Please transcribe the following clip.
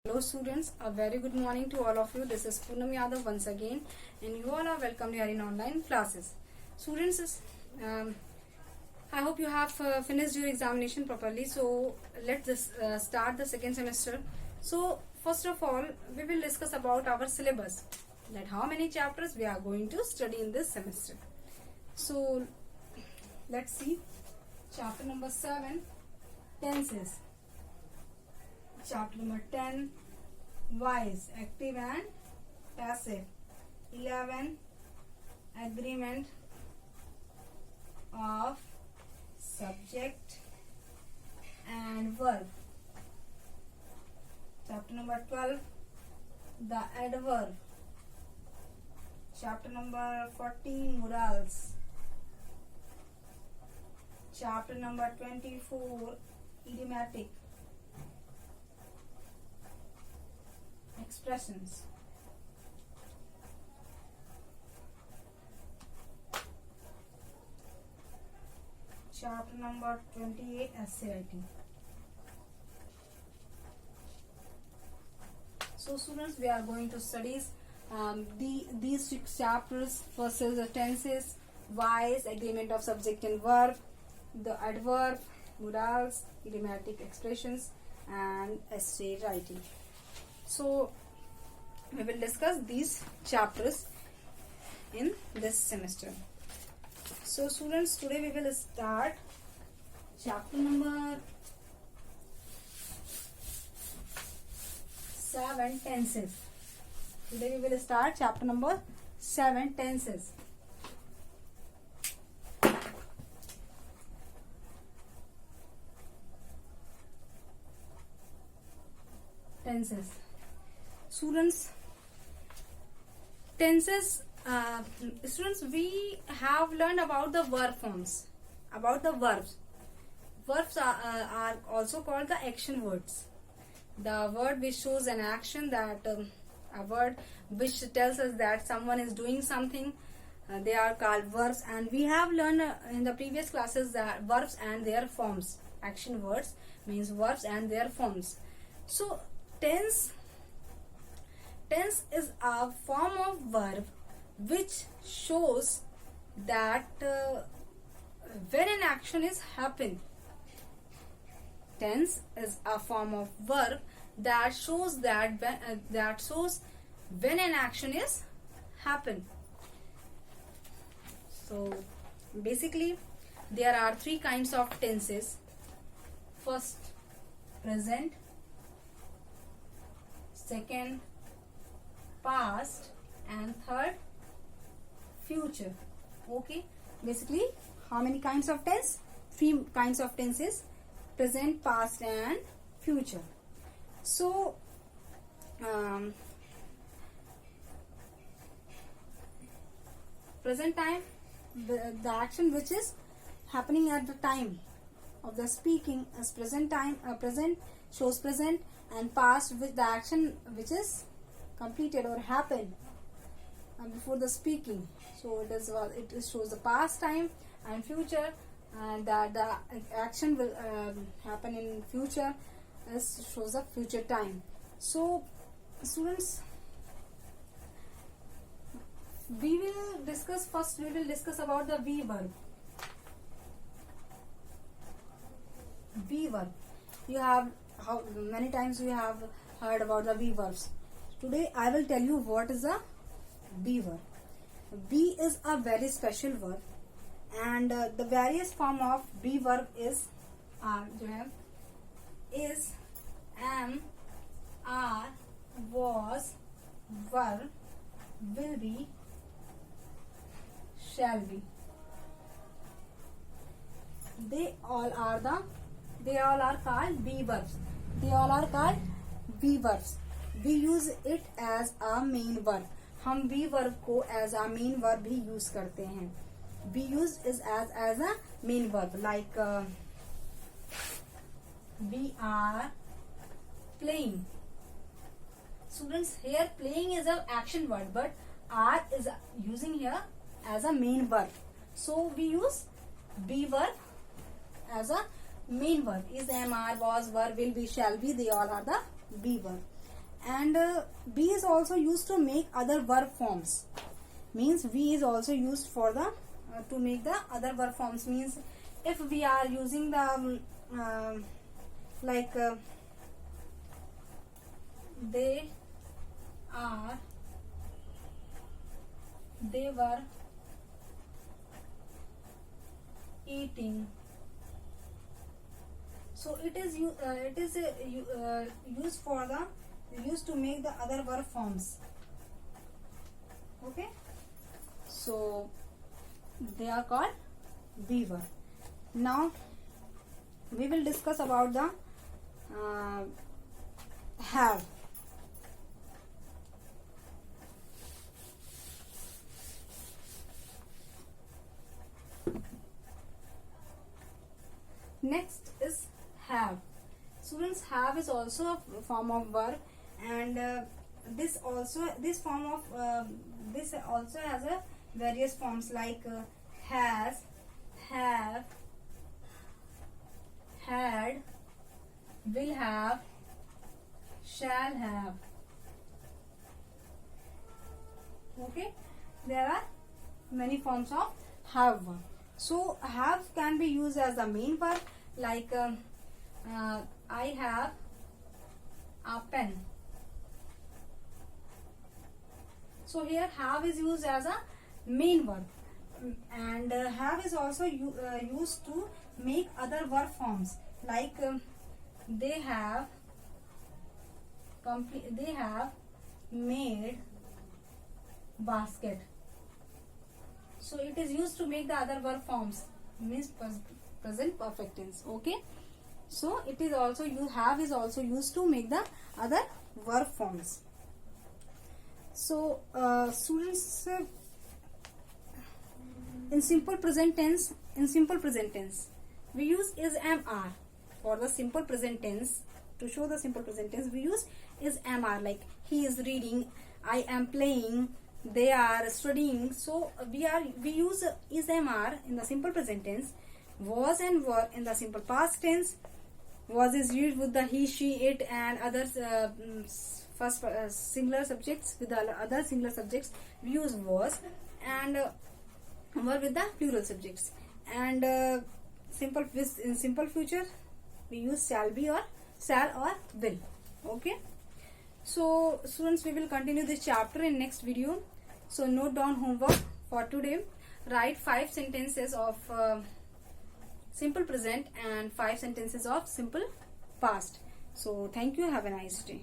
Hello students, a very good morning to all of you. This is Poonam Yadav once again and you all are welcome here in online classes. Students, I hope you have finished your examination properly. So let's start the second semester. So first of all, we will discuss about our syllabus, that how many chapters we are going to study in this semester. So let's see chapter number 7, tenses. Chapter number 10, voice, active and passive. 11, agreement of subject and verb. Chapter number 12, the adverb. Chapter number 14, morals. Chapter number 24, idiomatic expressions. Chapter number 28, essay writing. So students, we are going to study these 6 chapters. First is the tenses, voice, agreement of subject and verb, the adverb, morals, idiomatic expressions, and essay writing. So we will discuss these chapters in this semester. So students, today we will start chapter number 7, tenses. Today we will start chapter number 7, tenses. Tenses. Students, tenses. Students, we have learned about the verb forms, about the verbs. Verbs are also called the action words. The word which shows an action, that a word which tells us that someone is doing something, they are called verbs. And we have learned in the previous classes that verbs and their forms. Action words means verbs and their forms. So tense is a form of verb which shows that when an action is happened. Tense is a form of verb that shows when an action is happened. So basically there are 3 kinds of tenses. First, present. Second, past. And third, future. Okay, basically how many kinds of tense? 3 kinds of tenses: present, past and future. So present time, the action which is happening at the time of the speaking is present time. Present shows present, and past with the action which is completed or happened before the speaking. So it shows the past time, and future, and that the action will happen in future shows the future time. So students, we will discuss about the V verb. V verb. You have, how many times you have heard about the V verbs. Today I will tell you what is a V verb. V is a very special verb, and the various form of V verb is is, am, are, was, were, will be, shall be. They all are called V verbs. They all are called V verbs. We use it as a main verb. हम V verb को as a main verb भी use करते हैं. We use is as a main verb, like we are playing. Students, here playing is an action word, but are is using here as a main verb. So we use be verb as a main verb. Is, am, are, was, were, will be, shall be, they all are the be verb. and be is also used to make other verb forms. Means we is also used for the to make the other verb forms. Means if we are using the like they were eating, so it is used for the used to make the other verb forms. Okay, so they are called be verb. Now we will discuss about the have. Next is have. Students, have is also a form of verb, and this also has a various forms like has, have, had, will have, shall have. Okay, there are many forms of have verb. So have can be used as the main verb, like I have a pen. So here have is used as a main verb, and have is also used to make other verb forms, like they have made basket. So it is used to make the other verb forms, means present perfect tense. Okay, so it is also have is also used to make the other verb forms. So students, in simple present tense we use is, am, are. For the simple present tense, to show the simple present tense, we use is, am, are. Like he is reading, I am playing, they are studying. So we use is, am, are in the simple present tense. Was and were in the simple past tense. Was is used with the he, she, it, and others first singular subjects. With the other singular subjects we use was, and were with the plural subjects. And in simple future we use shall be or shall or will. Okay, so students, we will continue this chapter in next video. So note down homework for today. Write 5 sentences of simple present and 5 sentences of simple past. So thank you. Have a nice day.